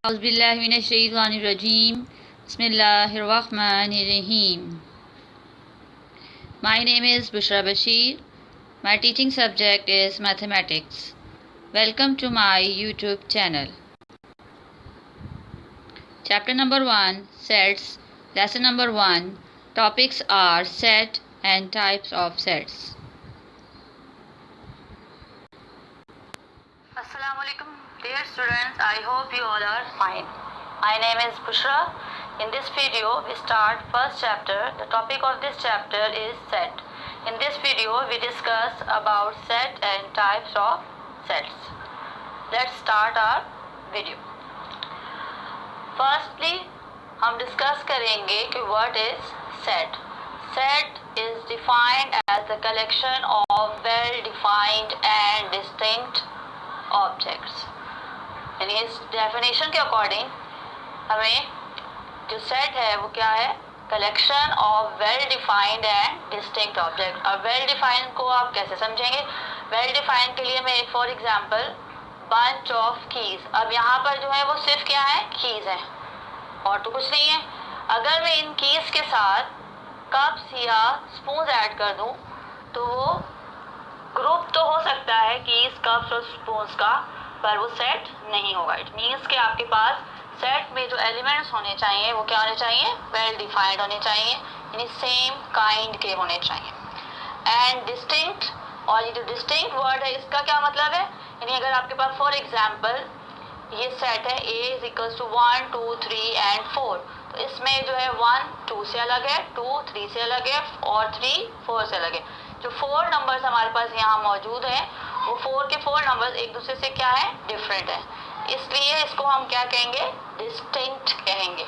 Auzubillahiminash-shaytanir-rajim. Bismillahir-rahmanir-rahim. My name is Bushra Bashir. My teaching subject is mathematics. Welcome to my YouTube channel. Chapter number 1, Sets. Lesson number 1. Topics are set and types of sets. Assalamu alaikum, dear students. I hope you all are fine. My name is Bushra. In this video, we start first chapter. The topic of this chapter is set. In this video, we discuss about set and types of sets. Let's start our video. Firstly, हम discuss करेंगे कि what is set. Set is defined as the collection of well-defined and distinct objects. यानी इस definition के according हमें जो set है वो क्या है? Collection of well defined and distinct object. अब वेल डिफाइंड को आप कैसे समझेंगे? वेल डिफाइंड के लिए मैं for example bunch of keys, अब यहाँ पर जो है वो सिर्फ क्या है? कीज है और तो कुछ नहीं है। अगर मैं इन कीज के साथ कप्स या स्पून ऐड कर दूँ तो वो ग्रुप तो हो सकता है कि इस कप्स और स्पून्स का, पर वो सेट नहीं होगा। इट मीन्स कि आपके पास सेट में जो एलिमेंट्स होने चाहिए वो क्या होने चाहिए? वेल डिफाइंड होने चाहिए, यानी सेम काइंड के होने चाहिए। एंड डिस्टिंक्ट, और ये जो डिस्टिंक्ट वर्ड है इसका क्या मतलब है? यानी अगर आपके पास फॉर एग्जाम्पल ये सेट है A is equals to 1 2 3 and 4, तो इसमें जो है 1 2 से अलग है, 2 3 से अलग है और 3 4 से अलग है। जो 4 नंबर्स हमारे पास यहाँ मौजूद हैं वो 4 के 4 नंबर्स एक दूसरे से क्या है? डिफरेंट है, इसलिए इसको हम क्या कहेंगे? डिस्टिंक्ट कहेंगे।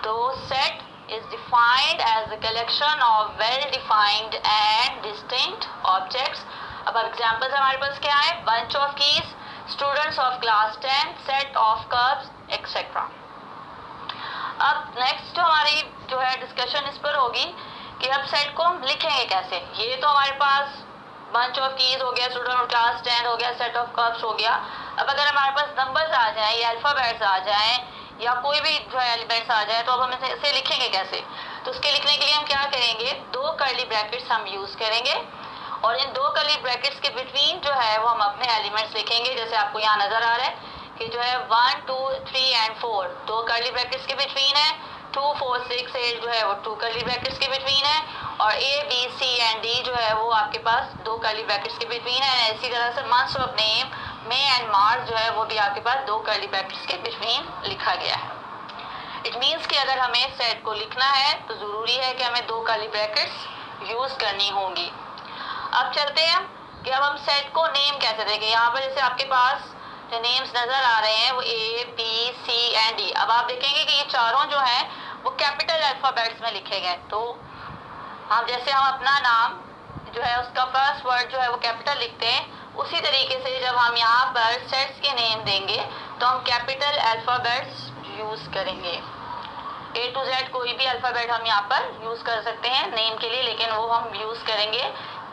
तो set is defined as the collection of well defined and distinct objects. अब एग्जांपल्स हमारे पास क्या है? Bunch of keys, students of class 10, set of cups etcetera. अब नेक्स्ट जो हमारी जो है डिस्कशन इस पर होगी कि अब सेट को हम लिखेंगे कैसे। ये तो हमारे पास बंच ऑफ कीज हो गया, स्टूडेंट ऑफ क्लास 10 हो गया, सेट ऑफ कप्स हो गया। अब अगर हमारे पास नंबर्स आ जाएं या अल्फ़ाबेट्स आ जाएं या कोई भी जो है एलिमेंट्स आ जाए तो अब हम इसे लिखेंगे कैसे? तो उसके लिखने के लिए हम क्या करेंगे? 2 कर्ली ब्रैकेट्स हम यूज़ करेंगे और इन 2 कर्ली ब्रैकेट्स के बिटवीन जो है वो हम अपने एलिमेंट्स लिखेंगे। जैसे आपको यहाँ नज़र आ रहा है कि जो है 1 2 3 एंड 4 2 कर्ली ब्रैकेट्स के बिटवीन है, 2 4 6 8 जो है वो 2 कर्ली ब्रैकेट्स के बिटवीन है, और A B C and D जो है वो आपके पास 2 कर्ली ब्रैकेट्स के बिटवीन है। इसी तरह से months of name, May and March जो है वो भी आपके पास 2 कर्ली ब्रैकेट्स के बिटवीन लिखा गया है। इट मीन्स कि अगर हमें सेट को लिखना है तो ज़रूरी है कि हमें 2 कर्ली ब्रैकेट्स यूज़ करनी होंगी। अब चलते हैं कि अब हम सेट को नेम कैसे देंगे। यहाँ पर जैसे आपके पास जो नेम्स नज़र आ रहे हैं वो A B C and D। अब आप देखेंगे कि ये चारों जो हैं वो कैपिटल अल्फ़ाबेट्स में लिखे गए। तो हम जैसे हम अपना नाम जो है उसका फर्स्ट वर्ड जो है वो कैपिटल लिखते हैं, उसी तरीके से जब हम यहाँ पर सेट्स के नेम देंगे तो हम कैपिटल अल्फ़ाबेट्स यूज़ करेंगे। A to Z कोई भी अल्फ़ाबेट हम यहाँ पर यूज़ कर सकते हैं नेम के लिए, लेकिन वो हम यूज़ करेंगे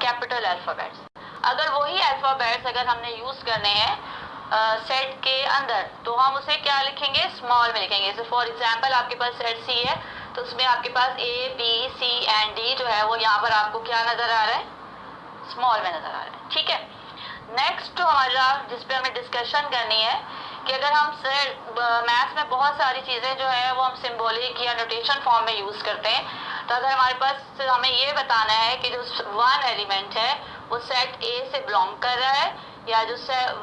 कैपिटल अल्फ़ाबेट्स। अगर वही अल्फ़ाबेट्स अगर हमने यूज़ करने हैं सेट के अंदर तो हम उसे क्या लिखेंगे? स्मॉल में लिखेंगे। जैसे फॉर एग्जांपल आपके पास सेट C है तो उसमें आपके पास A B C and D जो है वो यहाँ पर आपको क्या नज़र आ रहा है? स्मॉल में नज़र आ रहा है। ठीक है, नेक्स्ट जो हमारा जिस पे हमें डिस्कशन करनी है कि अगर हम मैथ्स में बहुत सारी चीज़ें जो है वो हम सिंबॉलिक या नोटेशन फॉर्म में यूज़ करते हैं, तो अगर हमारे पास हमें ये बताना है कि जो 1 एलिमेंट है वो सेट A से बिलोंग कर रहा है या जो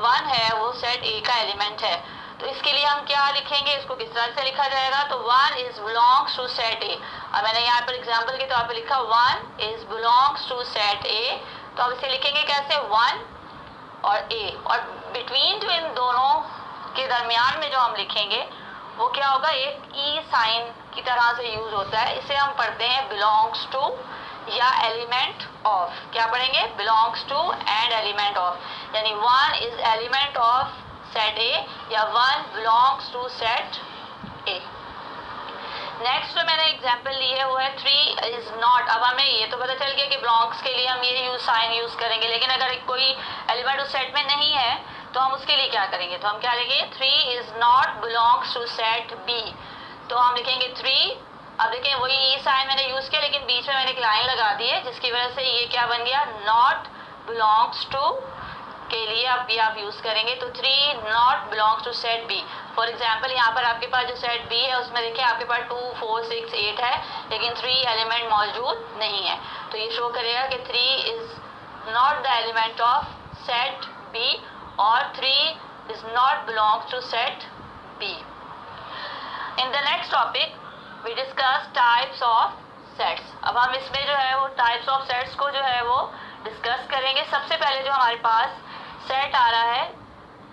1 है वो सेट A का एलिमेंट है, तो इसके लिए हम क्या लिखेंगे? इसको किस तरह से लिखा जाएगा? तो 1 is belongs to set A। अब मैंने यहाँ पर एग्जांपल के तौर पे लिखा 1 is belongs to set A, तो अब इसे लिखेंगे कैसे? 1 और A, और बिटवीन जो इन दोनों के दरमियान में जो हम लिखेंगे वो क्या होगा? एक ई साइन की तरह से यूज होता है, इसे हम पढ़ते हैं बिलोंग्स टू या एलिमेंट ऑफ। क्या पढ़ेंगे? Belongs to and element of, यानी 1 is element of set A या 1 belongs to set A। Next जो मैंने एग्जांपल ली है वो है 3 इज नॉट। अब हमें ये तो पता चल गया कि बिलोंग्स के लिए हम ये साइन यूज करेंगे, लेकिन अगर कोई एलिमेंट उस सेट में नहीं है तो हम उसके लिए क्या करेंगे, तो हम क्या लिखेंगे 3 is not belongs to set B, तो हम लिखेंगे 3। अब देखिए वही ई साइन मैंने यूज किया, लेकिन बीच में मैंने एक लाइन लगा दी है, जिसकी वजह से ये क्या बन गया, नॉट बिलोंग्स टू के लिए अब ये आप यूज करेंगे, तो 3 not belongs to set B. For example यहाँ पर आपके पास जो सेट बी है उसमें देखिए आपके पास 2 4 6 8 है, लेकिन 3 एलिमेंट मौजूद नहीं है, तो ये शो करेगा कि 3 is not the element of set B और 3 is not belongs to set B. In the next topic we discuss types of sets. अब हम इसमें जो है वो टाइप्स ऑफ सेट्स को जो है वो डिस्कस करेंगे। सबसे पहले जो हमारे पास सेट आ रहा है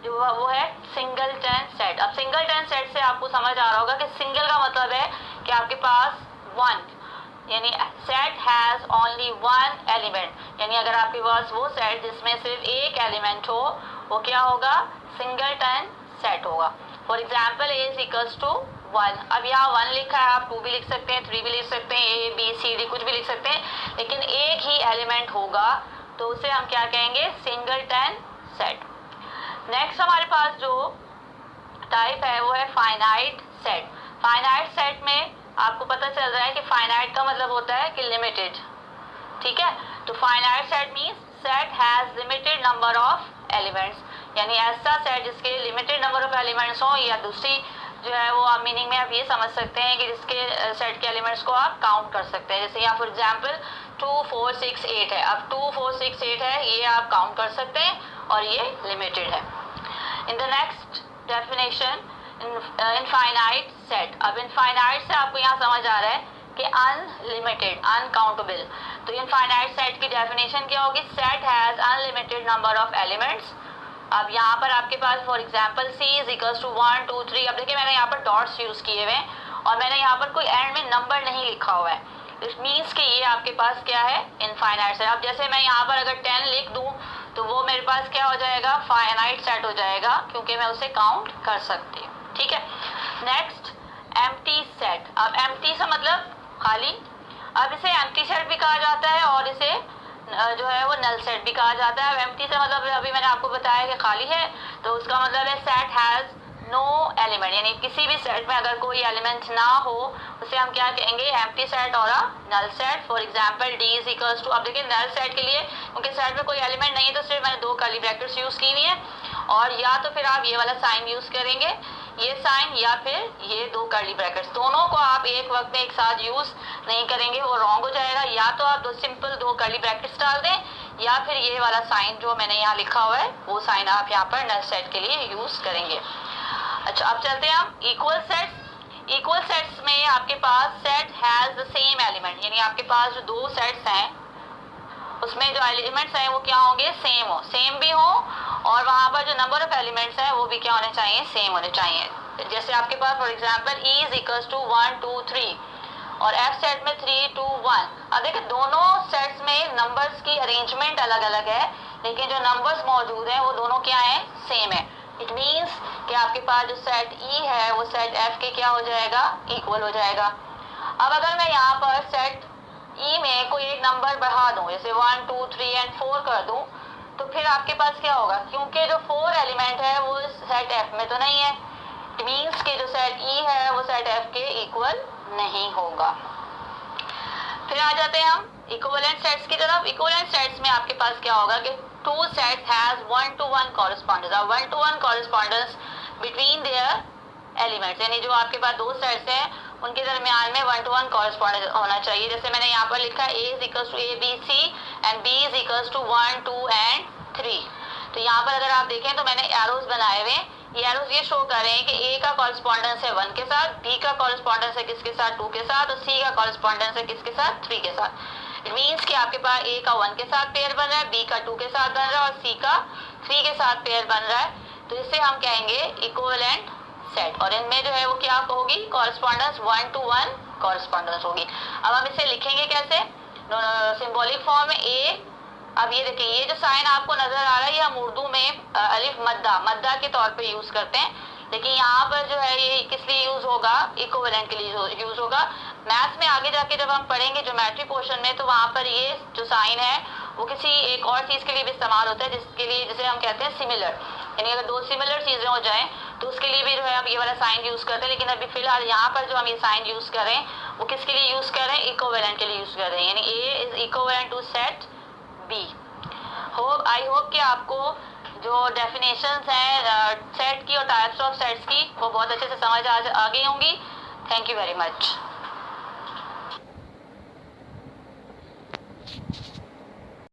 जो वो है सिंगलटन सेट। अब सिंगलटन सेट से आपको समझ आ रहा होगा कि सिंगल का मतलब है कि आपके पास वन, यानी set has only one element, यानी अगर आपके पास वो सेट जिसमें सिर्फ एक एलिमेंट हो वो क्या होगा, सिंगलटन सेट होगा। For example A is equals to 1। अब यहाँ 1 लिखा है, आप 2 भी लिख सकते हैं, 3 भी लिख सकते हैं, ए बी सी डी कुछ भी लिख सकते हैं, लेकिन एक ही एलिमेंट होगा तो उसे हम क्या कहेंगे, सिंगलटन सेट। नेक्स्ट हमारे पास जो टाइप है वो है फाइनाइट सेट। फाइनाइट सेट में आपको पता चल रहा है कि फाइनाइट का मतलब होता है कि लिमिटेड, ठीक है। तो finite set means set has limited number of elements, यानी ऐसा सेट जिसके लिमिटेड नंबर ऑफ एलिमेंट्स हो, या दूसरी जो है वो आप मीनिंग में आप ये समझ सकते हैं कि जिसके सेट के एलिमेंट्स को आप काउंट कर सकते हैं। जैसे यहाँ फॉर एग्जाम्पल 2 4 6 8 है, अब 2 4 6 8 है, ये आप काउंट कर सकते हैं और ये लिमिटेड है। In the next definition infinite set. अब इनफाइनाइट से आपको यहाँ समझ आ रहा है कि अनलिमिटेड, अनकाउंटेबल। तो इनफाइनाइट सेट की डेफिनेशन क्या होगी, set has unlimited number of elements. अब यहाँ पर आपके पास for example C is equals to 1 2 3। अब देखिए मैंने यहाँ पर डॉट्स यूज किए हुए हैं और मैंने यहाँ पर कोई एंड में नंबर नहीं लिखा हुआ है, इट मीन्स कि ये आपके पास क्या है, इनफाइनाइट सेट। अब जैसे मैं यहाँ पर अगर 10 लिख दूँ तो वो मेरे पास क्या हो जाएगा, फाइनाइट सेट हो जाएगा, क्योंकि मैं उसे काउंट कर सकती हूँ, ठीक है। Next empty set. अब एम्प्टी से मतलब खाली, अब इसे एम्प्टी सेट भी कहा जाता है और इसे जो है वो नल सेट भी कहा जाता है। अब एम्प्टी से मतलब अभी मैंने आपको बताया कि खाली है, तो उसका मतलब है सेट हैज नो एलिमेंट, यानी किसी भी सेट में अगर कोई एलिमेंट ना हो उसे हम क्या कहेंगे, एम्प्टी सेट और null set. For example D is equals to, अब देखिए नल सेट के लिए क्योंकि सेट में कोई एलिमेंट नहीं है तो सिर्फ मैंने 2 कर्ली ब्रैकेट्स यूज की हुई है, और या तो फिर आप ये वाला साइन यूज करेंगे, ये साइन, या फिर ये 2 कर्ली ब्रैकेट्स, दोनों को आप एक वक्त में एक साथ यूज नहीं करेंगे, वो रॉन्ग हो जाएगा। या तो आप सिंपल 2 कर्ली ब्रैकेट्स डाल दें, या फिर ये वाला साइन जो मैंने यहाँ लिखा हुआ है वो साइन आप यहाँ पर नल सेट के लिए यूज करेंगे। अच्छा, अब चलते हैं हम इक्वल सेट्स। इक्वल सेट्स में आपके पास set has the same element, यानी आपके पास जो 2 सेट्स हैं उसमें जो एलिमेंट्स हैं वो क्या होंगे, सेम हो, सेम भी हो, और वहाँ पर जो नंबर ऑफ एलिमेंट्स हैं वो भी क्या होने चाहिए, सेम होने चाहिए। जैसे आपके पास for example E is equals to 1 2 3 और एफ सेट में 3 2 1। अब देखिए दोनों सेट्स में नंबर्स की अरेंजमेंट अलग अलग है, लेकिन जो नंबर्स मौजूद हैं वो दोनों क्या है, सेम है। इट मीन्स कि आपके पास जो सेट ई है वो सेट एफ के क्या हो जाएगा, इक्वल हो जाएगा। अब अगर मैं यहाँ पर सेट ई में कोई एक नंबर बढ़ा दूं, जैसे 1 2 3 एंड 4 कर दूं, तो फिर आपके पास क्या होगा, क्योंकि जो 4 एलिमेंट है वो सेट एफ में तो नहीं है, इट मीन्स कि जो सेट ई है वो सेट एफ के इक्वल नहीं होगा। फिर आ जाते हैं हम इक्विवेलेंट सेट्स की तरफ। इक्विवेलेंट सेट्स में आपके पास क्या होगा कि 2 सेट्स हैज 1 to 1 कॉरेस्पॉन्डेंस। अब 1 to 1 correspondence between their elements, यानी जो आपके पास 2 सेट्स हैं उनके दरमियान में 1 to 1 कॉरेस्पॉन्डेंस होना चाहिए। जैसे मैंने यहाँ पर लिखा है A is equals to A B C and B is equals to 1 2 and 3। तो यहाँ पर अगर आप देखें तो मैंने एरोज बनाए हुए, ये एरोज ये शो कर रहे हैं कि ए का कॉरेस्पॉन्डेंस है 1 के साथ, बी का कॉरेस्पॉन्डेंस है किसके साथ, 2 के साथ, और सी का कॉरेस्पॉन्डेंस है किसके साथ, 3 के साथ। इट मीन्स कि आपके पास ए का 1 के साथ पेयर बन रहा है, बी का 2 के साथ बन रहा है और सी का 3 के साथ पेयर बन रहा है, तो इसे हम कहेंगे इक्विवेलेंट सेट। और इनमें जो है वो क्या होगी, कॉरेस्पॉन्डेंस 1 to 1 कॉरेस्पॉन्डेंस होगी। अब हम इसे लिखेंगे कैसे, सिंबॉलिक फॉर्म में ए। अब ये देखिए ये जो साइन आपको नजर आ रहा है ये हम उर्दू में अलिफ मद्दा के तौर पे यूज करते हैं, लेकिन यहाँ पर जो है ये किस लिए यूज होगा, इक्विवेलेंट के लिए यूज होगा। मैथ्स में आगे जाके जब हम पढ़ेंगे ज्योमेट्री पोर्शन में, तो वहाँ पर ये जो साइन है वो किसी एक और चीज के लिए भी इस्तेमाल होता है, जिसके लिए जिसे हम कहते हैं सिमिलर, यानी अगर दो सिमिलर चीज़ें हो जाएं तो उसके लिए भी जो है हम ये वाला साइन यूज़ करते हैं, लेकिन अभी फिलहाल यहाँ पर जो हम ये साइन यूज़ कर रहे हैं वो किसके लिए यूज़ कर रहे हैं, इक्विवेलेंट के लिए यूज़ कर रहे हैं, यानी A is equivalent to set B. I hope कि आपको जो डेफिनेशंस हैं सेट की और टाइप्स ऑफ सेट्स की वो बहुत अच्छे से समझ आ गई होंगी। Thank you very much.